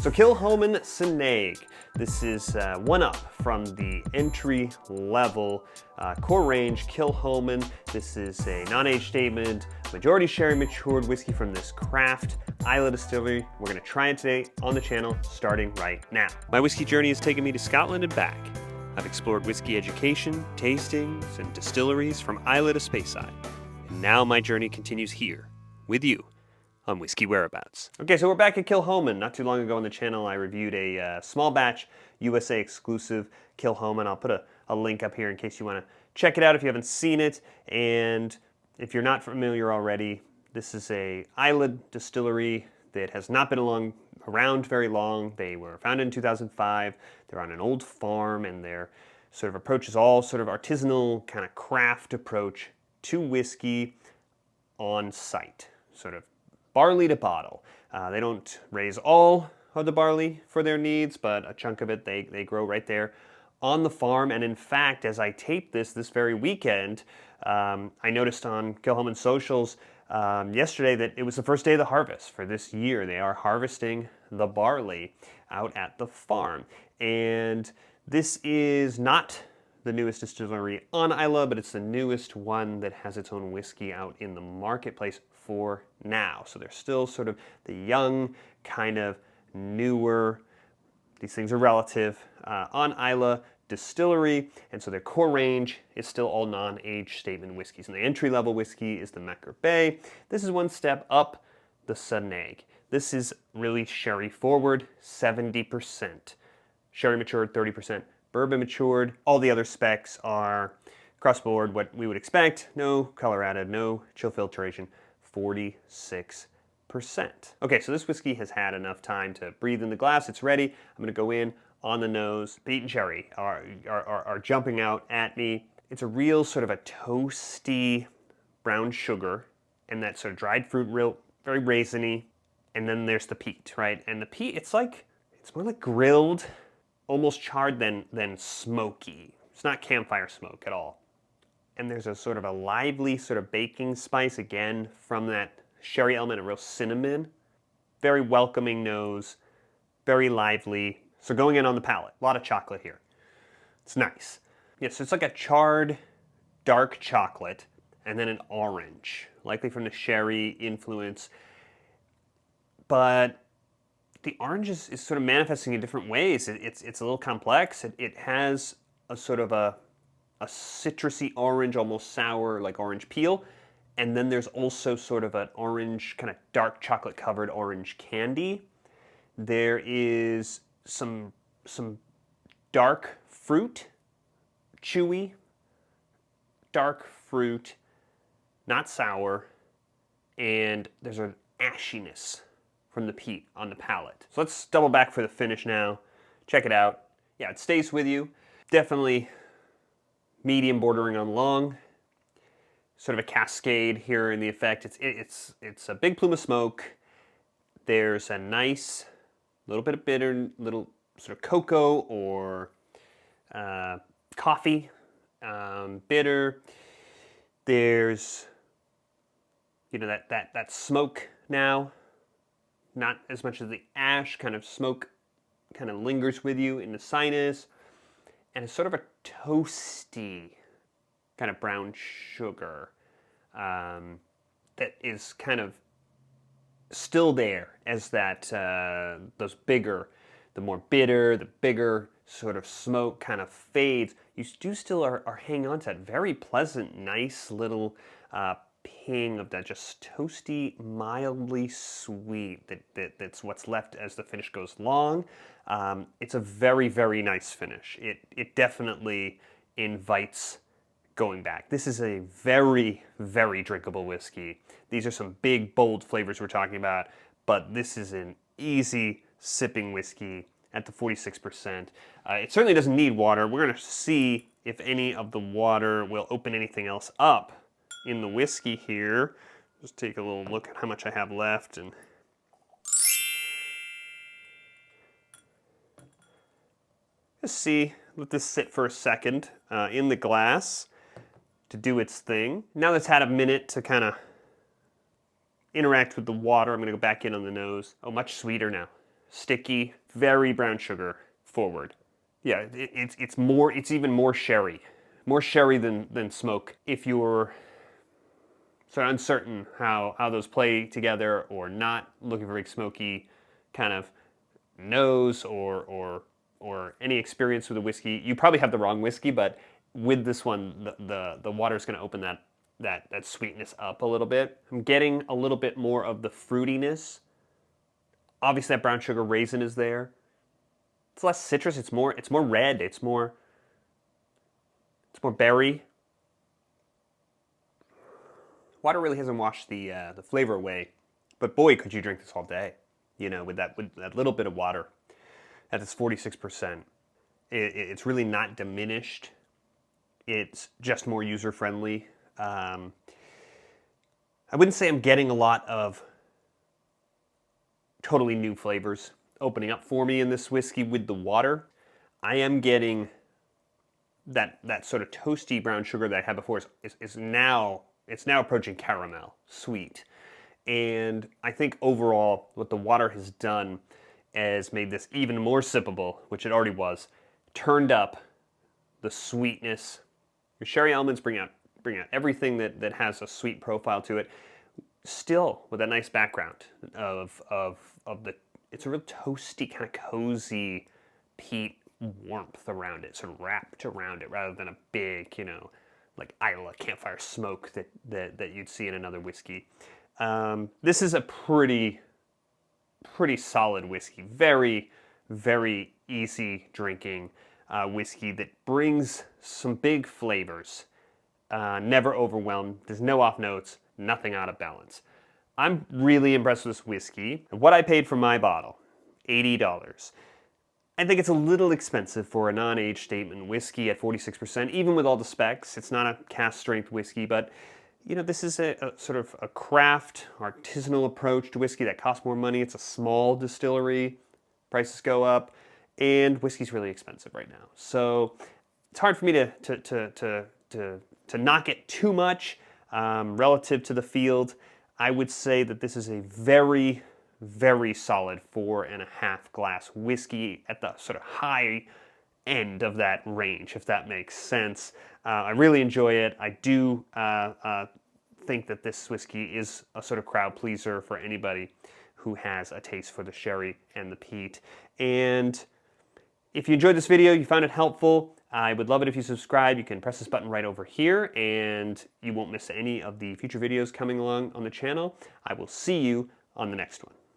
So Kilchoman Sanaig. This is one up from the entry level core range Kilchoman. This is a non-age statement, majority sherry matured whiskey from this craft Islay Distillery. We're going to try it today on the channel starting right now. My whiskey journey has taken me to Scotland and back. I've explored whiskey education, tastings, and distilleries from Islay to Speyside. And now my journey continues here with you on Whiskey Whereabouts. Okay, so we're back at Kilchoman. Not too long ago on the channel, I reviewed a small batch USA exclusive Kilchoman. I'll put a link up here in case you want to check it out if you haven't seen it. And if you're not familiar already, this is a Islay distillery that has not been around very long. They were founded in 2005. They're on an old farm, and their sort of approach is all sort of artisanal, kind of craft approach to whiskey on site, sort of barley to bottle. They don't raise all of the barley for their needs, but a chunk of it they grow right there on the farm. And in fact, as I tape this very weekend, I noticed on Kilchoman socials yesterday that it was the first day of the harvest for this year. They are harvesting the barley out at the farm. And this is not the newest distillery on Islay, but it's the newest one that has its own whiskey out in the marketplace for now. So they're still sort of the young, kind of newer, these things are relative, on Islay Distillery. And so their core range is still all non-age statement whiskeys. And the entry-level whiskey is the Mecker Bay. This is one step up the Sanaig. This is really sherry forward, 70%. Sherry matured, 30%. Bourbon matured. All the other specs are across the board what we would expect. No color added, no chill filtration, 46%. Okay, so this whiskey has had enough time to breathe in the glass. It's ready. I'm gonna go in on the nose. Peat and cherry are jumping out at me. It's a real sort of a toasty brown sugar and that sort of dried fruit, real very raisiny. And then there's the peat, right? And the peat, it's more like grilled, almost charred than smoky. It's not campfire smoke at all. And there's a sort of a lively sort of baking spice, again, from that sherry element, a real cinnamon. Very welcoming nose, very lively. So going in on the palate, a lot of chocolate here. It's nice. Yeah, so it's like a charred, dark chocolate, and then an orange, likely from the sherry influence. But the orange is sort of manifesting in different ways. It's a little complex. It has a sort of a citrusy orange, almost sour, like orange peel. And then there's also sort of an orange, kind of dark chocolate covered orange candy. There is some dark fruit, chewy, dark fruit, not sour. And there's an ashiness from the peat on the palate. So let's double back for the finish now. Check it out. Yeah, it stays with you. Definitely medium bordering on long. Sort of a cascade here in the effect. It's a big plume of smoke. There's a nice little bit of bitter, little sort of cocoa or coffee bitter. There's that smoke now. Not as much as the ash, kind of smoke kind of lingers with you in the sinus. And it's sort of a toasty kind of brown sugar that is kind of still there as that, those bigger, the more bitter, the bigger sort of smoke kind of fades. You do still are hanging on to that very pleasant, nice little ping of that just toasty, mildly sweet that's what's left as the finish goes long. It's a very, very nice finish. It definitely invites going back. This is a very, very drinkable whiskey. These are some big, bold flavors we're talking about, but this is an easy sipping whiskey at the 46%. It certainly doesn't need water. We're going to see if any of the water will open anything else up in the whiskey here. Just take a little look at how much I have left and just see, let this sit for a second in the glass to do its thing. Now that's had a minute to kind of interact with the water, I'm going to go back in on the nose. Oh, much sweeter now. sticky, very brown sugar forward. Yeah, it's even more sherry than smoke. If you're sort of uncertain how those play together, or not looking for a smoky kind of nose or any experience with a whiskey, you probably have the wrong whiskey. But with this one, the water is going to open that sweetness up a little bit. I'm getting a little bit more of the fruitiness. Obviously, that brown sugar raisin is there. It's less citrus. It's more red. It's more berry. Water really hasn't washed the flavor away, but boy, could you drink this all day. You know, with that little bit of water, at this 46%, it's really not diminished. It's just more user friendly. I wouldn't say I'm getting a lot of totally new flavors opening up for me in this whiskey with the water. I am getting that sort of toasty brown sugar that I had before is now approaching caramel, sweet. And I think overall what the water has done has made this even more sippable, which it already was, turned up the sweetness. Your sherry elements bring out everything that has a sweet profile to it, still with a nice background of the, it's a real toasty, kind of cozy peat warmth around it, sort of wrapped around it, rather than a big, you know, like Islay campfire smoke that you'd see in another whiskey. This is a pretty solid whiskey. Very, very easy drinking whiskey that brings some big flavors. Never overwhelmed. There's no off notes, nothing out of balance. I'm really impressed with this whiskey. What I paid for my bottle, $80. I think it's a little expensive for a non-age statement whiskey at 46%, even with all the specs. It's not a cask strength whiskey, but you know, this is a sort of a craft, artisanal approach to whiskey that costs more money. It's a small distillery, prices go up, and whiskey's really expensive right now. So it's hard for me to knock it too much relative to the field. I would say that this is a very, very solid 4.5 glass whiskey at the sort of high end of that range, if that makes sense. I really enjoy it. I do think that this whiskey is a sort of crowd pleaser for anybody who has a taste for the sherry and the peat. And if you enjoyed this video, you found it helpful, I would love it if you subscribe. You can press this button right over here and you won't miss any of the future videos coming along on the channel. I will see you on the next one.